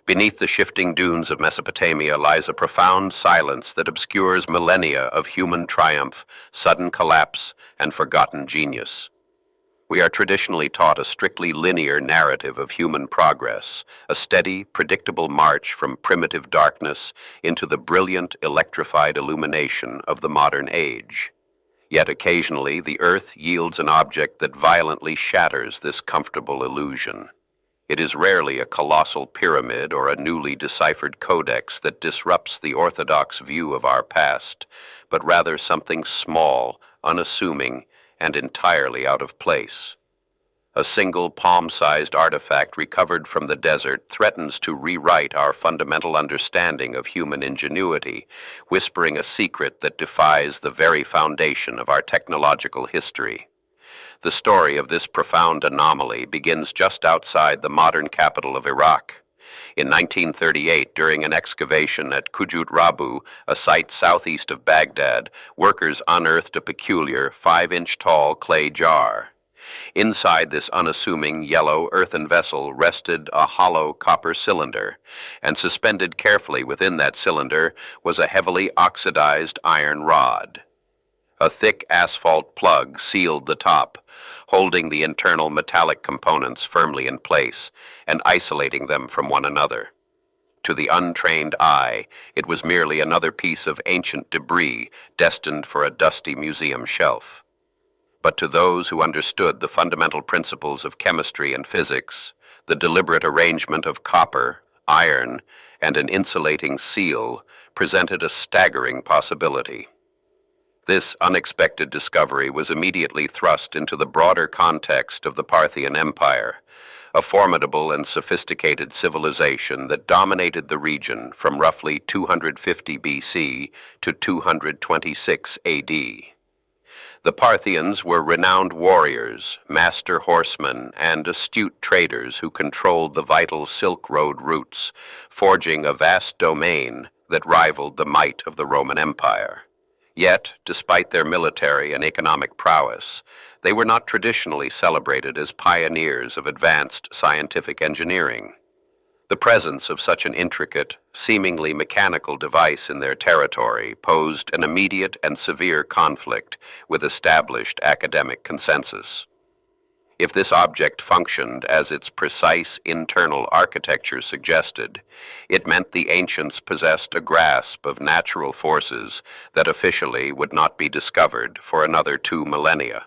Beneath the shifting dunes of Mesopotamia lies a profound silence that obscures millennia of human triumph, sudden collapse, and forgotten genius. We are traditionally taught a strictly linear narrative of human progress, a steady, predictable march from primitive darkness into the brilliant, electrified illumination of the modern age. Yet occasionally the Earth yields an object that violently shatters this comfortable illusion. It is rarely a colossal pyramid or a newly deciphered codex that disrupts the orthodox view of our past, but rather something small, unassuming, and entirely out of place. A single palm-sized artifact recovered from the desert threatens to rewrite our fundamental understanding of human ingenuity, whispering a secret that defies the very foundation of our technological history. The story of this profound anomaly begins just outside the modern capital of Iraq. In 1938, during an excavation at Qujut Rabu, a site southeast of Baghdad, workers unearthed a peculiar 5-inch-tall clay jar. Inside this unassuming yellow earthen vessel rested a hollow copper cylinder, and suspended carefully within that cylinder was a heavily oxidized iron rod. A thick asphalt plug sealed the top, holding the internal metallic components firmly in place and isolating them from one another. To the untrained eye, it was merely another piece of ancient debris destined for a dusty museum shelf. But to those who understood the fundamental principles of chemistry and physics, the deliberate arrangement of copper, iron, and an insulating seal presented a staggering possibility. This unexpected discovery was immediately thrust into the broader context of the Parthian Empire, a formidable and sophisticated civilization that dominated the region from roughly 250 BC to 226 AD. The Parthians were renowned warriors, master horsemen, and astute traders who controlled the vital Silk Road routes, forging a vast domain that rivaled the might of the Roman Empire. Yet, despite their military and economic prowess, they were not traditionally celebrated as pioneers of advanced scientific engineering. The presence of such an intricate, seemingly mechanical device in their territory posed an immediate and severe conflict with established academic consensus. If this object functioned as its precise internal architecture suggested, it meant the ancients possessed a grasp of natural forces that officially would not be discovered for another 2 millennia.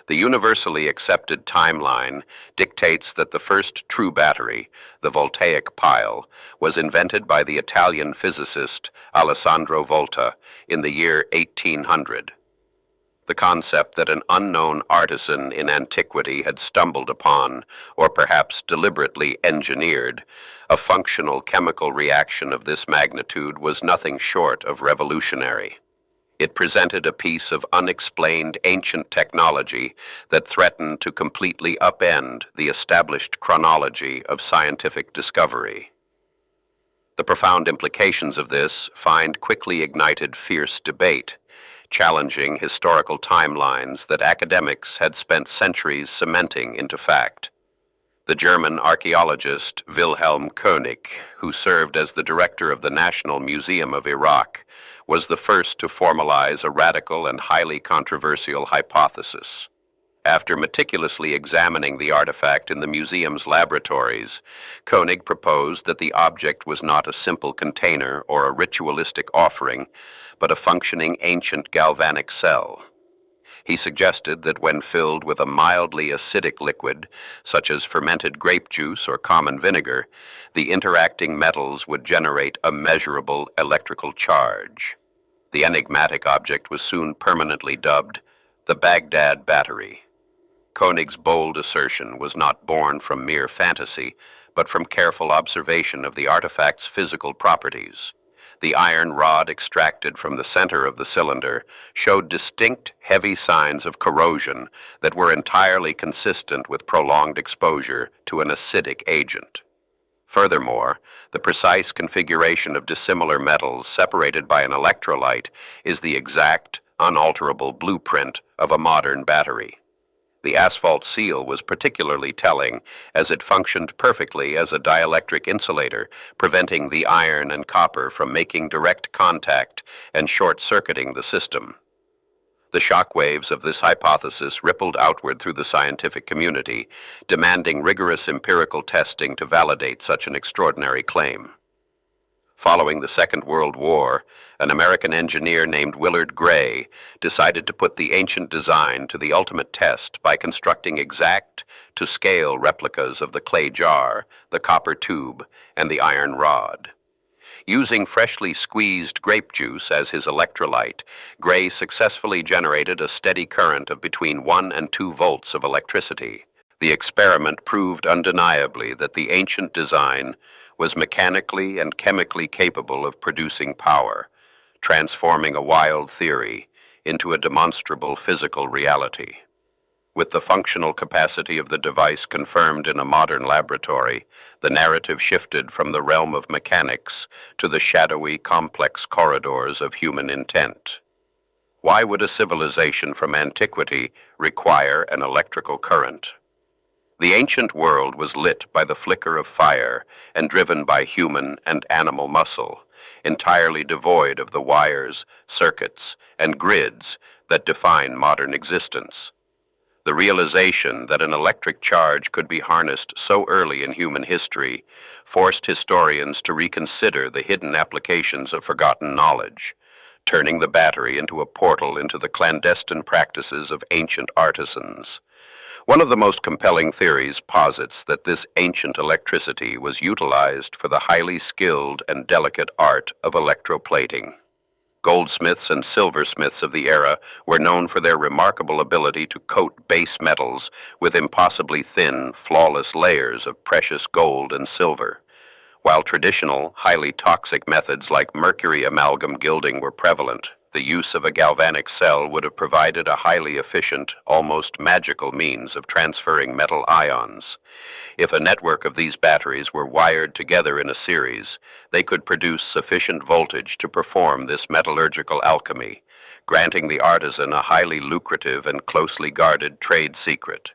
The universally accepted timeline dictates that the first true battery, the voltaic pile, was invented by the Italian physicist Alessandro Volta in the year 1800. The concept that an unknown artisan in antiquity had stumbled upon, or perhaps deliberately engineered, a functional chemical reaction of this magnitude was nothing short of revolutionary. It presented a piece of unexplained ancient technology that threatened to completely upend the established chronology of scientific discovery. The profound implications of this find quickly ignited fierce debate, challenging historical timelines that academics had spent centuries cementing into fact. The German archaeologist Wilhelm König, who served as the director of the National Museum of Iraq, was the first to formalize a radical and highly controversial hypothesis. After meticulously examining the artifact in the museum's laboratories, König proposed that the object was not a simple container or a ritualistic offering, but a functioning ancient galvanic cell. He suggested that when filled with a mildly acidic liquid, such as fermented grape juice or common vinegar, the interacting metals would generate a measurable electrical charge. The enigmatic object was soon permanently dubbed the Baghdad Battery. Koenig's bold assertion was not born from mere fantasy, but from careful observation of the artifact's physical properties. The iron rod extracted from the center of the cylinder showed distinct, heavy signs of corrosion that were entirely consistent with prolonged exposure to an acidic agent. Furthermore, the precise configuration of dissimilar metals separated by an electrolyte is the exact, unalterable blueprint of a modern battery. The asphalt seal was particularly telling, as it functioned perfectly as a dielectric insulator, preventing the iron and copper from making direct contact and short-circuiting the system. The shock waves of this hypothesis rippled outward through the scientific community, demanding rigorous empirical testing to validate such an extraordinary claim. Following the Second World War, an American engineer named Willard Gray decided to put the ancient design to the ultimate test by constructing exact, to scale replicas of the clay jar, the copper tube, and the iron rod. Using freshly squeezed grape juice as his electrolyte, Gray successfully generated a steady current of between 1 and 2 volts of electricity. The experiment proved undeniably that the ancient design was mechanically and chemically capable of producing power, transforming a wild theory into a demonstrable physical reality. With the functional capacity of the device confirmed in a modern laboratory, the narrative shifted from the realm of mechanics to the shadowy, complex corridors of human intent. Why would a civilization from antiquity require an electrical current? The ancient world was lit by the flicker of fire and driven by human and animal muscle, entirely devoid of the wires, circuits, and grids that define modern existence. The realization that an electric charge could be harnessed so early in human history forced historians to reconsider the hidden applications of forgotten knowledge, turning the battery into a portal into the clandestine practices of ancient artisans. One of the most compelling theories posits that this ancient electricity was utilized for the highly skilled and delicate art of electroplating. Goldsmiths and silversmiths of the era were known for their remarkable ability to coat base metals with impossibly thin, flawless layers of precious gold and silver. While traditional, highly toxic methods like mercury amalgam gilding were prevalent, the use of a galvanic cell would have provided a highly efficient, almost magical means of transferring metal ions. If a network of these batteries were wired together in a series, they could produce sufficient voltage to perform this metallurgical alchemy, granting the artisan a highly lucrative and closely guarded trade secret.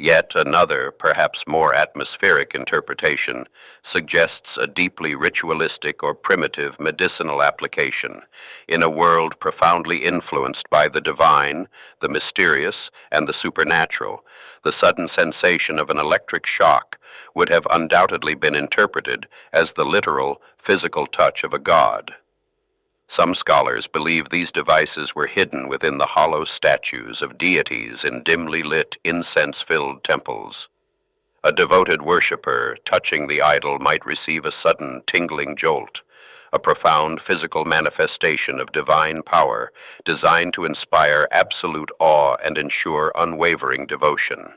Yet another, perhaps more atmospheric interpretation suggests a deeply ritualistic or primitive medicinal application in a world profoundly influenced by the divine, the mysterious, and the supernatural. The sudden sensation of an electric shock would have undoubtedly been interpreted as the literal, physical touch of a god. Some scholars believe these devices were hidden within the hollow statues of deities in dimly lit, incense-filled temples. A devoted worshiper touching the idol might receive a sudden, tingling jolt, a profound physical manifestation of divine power designed to inspire absolute awe and ensure unwavering devotion.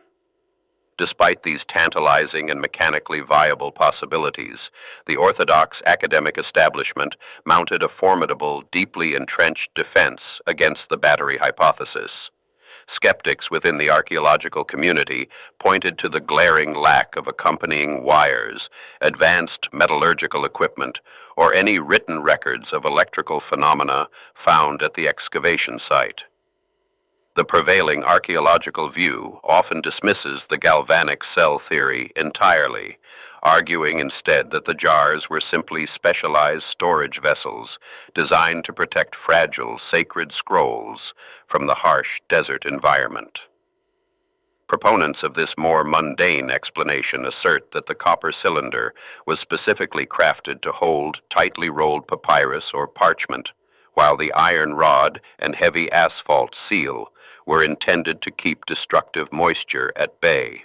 Despite these tantalizing and mechanically viable possibilities, the orthodox academic establishment mounted a formidable, deeply entrenched defense against the battery hypothesis. Skeptics within the archaeological community pointed to the glaring lack of accompanying wires, advanced metallurgical equipment, or any written records of electrical phenomena found at the excavation site. The prevailing archaeological view often dismisses the galvanic cell theory entirely, arguing instead that the jars were simply specialized storage vessels designed to protect fragile, sacred scrolls from the harsh desert environment. Proponents of this more mundane explanation assert that the copper cylinder was specifically crafted to hold tightly rolled papyrus or parchment, while the iron rod and heavy asphalt seal were intended to keep destructive moisture at bay.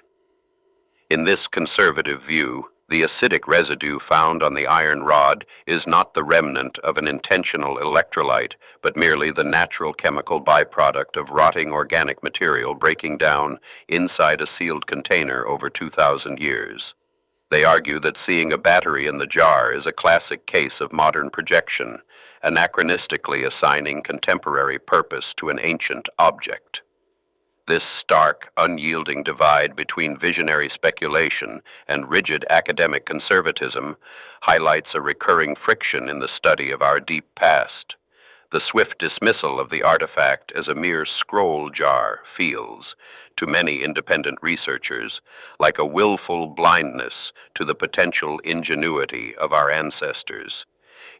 In this conservative view, the acidic residue found on the iron rod is not the remnant of an intentional electrolyte, but merely the natural chemical byproduct of rotting organic material breaking down inside a sealed container over 2,000 years. They argue that seeing a battery in the jar is a classic case of modern projection, anachronistically assigning contemporary purpose to an ancient object. This stark, unyielding divide between visionary speculation and rigid academic conservatism highlights a recurring friction in the study of our deep past. The swift dismissal of the artifact as a mere scroll jar feels, to many independent researchers, like a willful blindness to the potential ingenuity of our ancestors.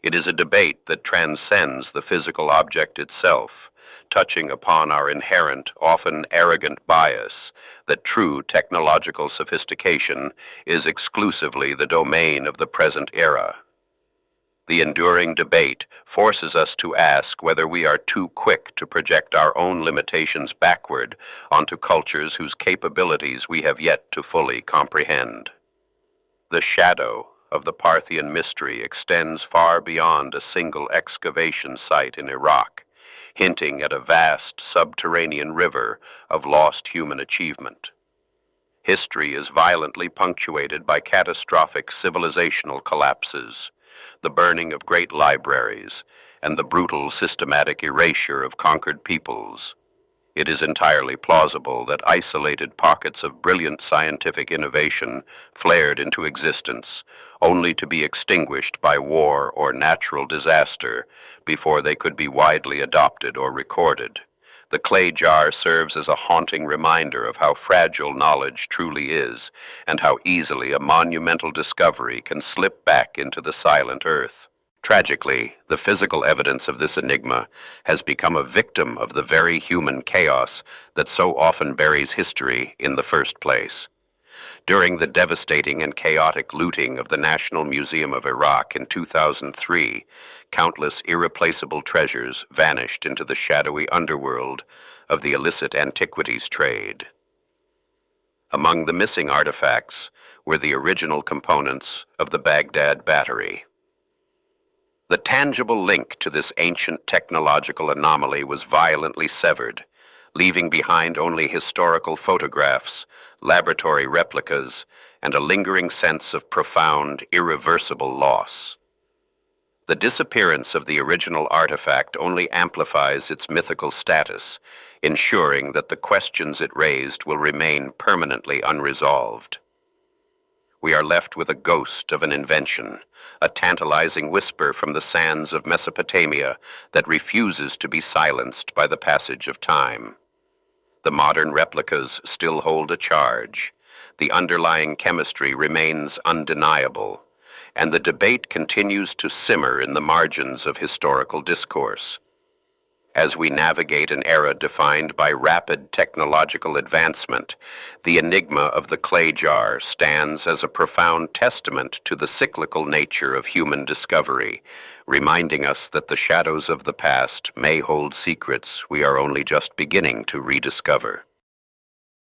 It is a debate that transcends the physical object itself, touching upon our inherent, often arrogant bias that true technological sophistication is exclusively the domain of the present era. The enduring debate forces us to ask whether we are too quick to project our own limitations backward onto cultures whose capabilities we have yet to fully comprehend. The shadow of the Parthian mystery extends far beyond a single excavation site in Iraq, hinting at a vast subterranean river of lost human achievement. History is violently punctuated by catastrophic civilizational collapses, the burning of great libraries, and the brutal systematic erasure of conquered peoples. It is entirely plausible that isolated pockets of brilliant scientific innovation flared into existence, only to be extinguished by war or natural disaster before they could be widely adopted or recorded. The clay jar serves as a haunting reminder of how fragile knowledge truly is, and how easily a monumental discovery can slip back into the silent earth. Tragically, the physical evidence of this enigma has become a victim of the very human chaos that so often buries history in the first place. During the devastating and chaotic looting of the National Museum of Iraq in 2003, countless irreplaceable treasures vanished into the shadowy underworld of the illicit antiquities trade. Among the missing artifacts were the original components of the Baghdad Battery. The tangible link to this ancient technological anomaly was violently severed, leaving behind only historical photographs, laboratory replicas, and a lingering sense of profound, irreversible loss. The disappearance of the original artifact only amplifies its mythical status, ensuring that the questions it raised will remain permanently unresolved. We are left with a ghost of an invention, a tantalizing whisper from the sands of Mesopotamia that refuses to be silenced by the passage of time. The modern replicas still hold a charge. The underlying chemistry remains undeniable, and the debate continues to simmer in the margins of historical discourse. As we navigate an era defined by rapid technological advancement, the enigma of the clay jar stands as a profound testament to the cyclical nature of human discovery, reminding us that the shadows of the past may hold secrets we are only just beginning to rediscover.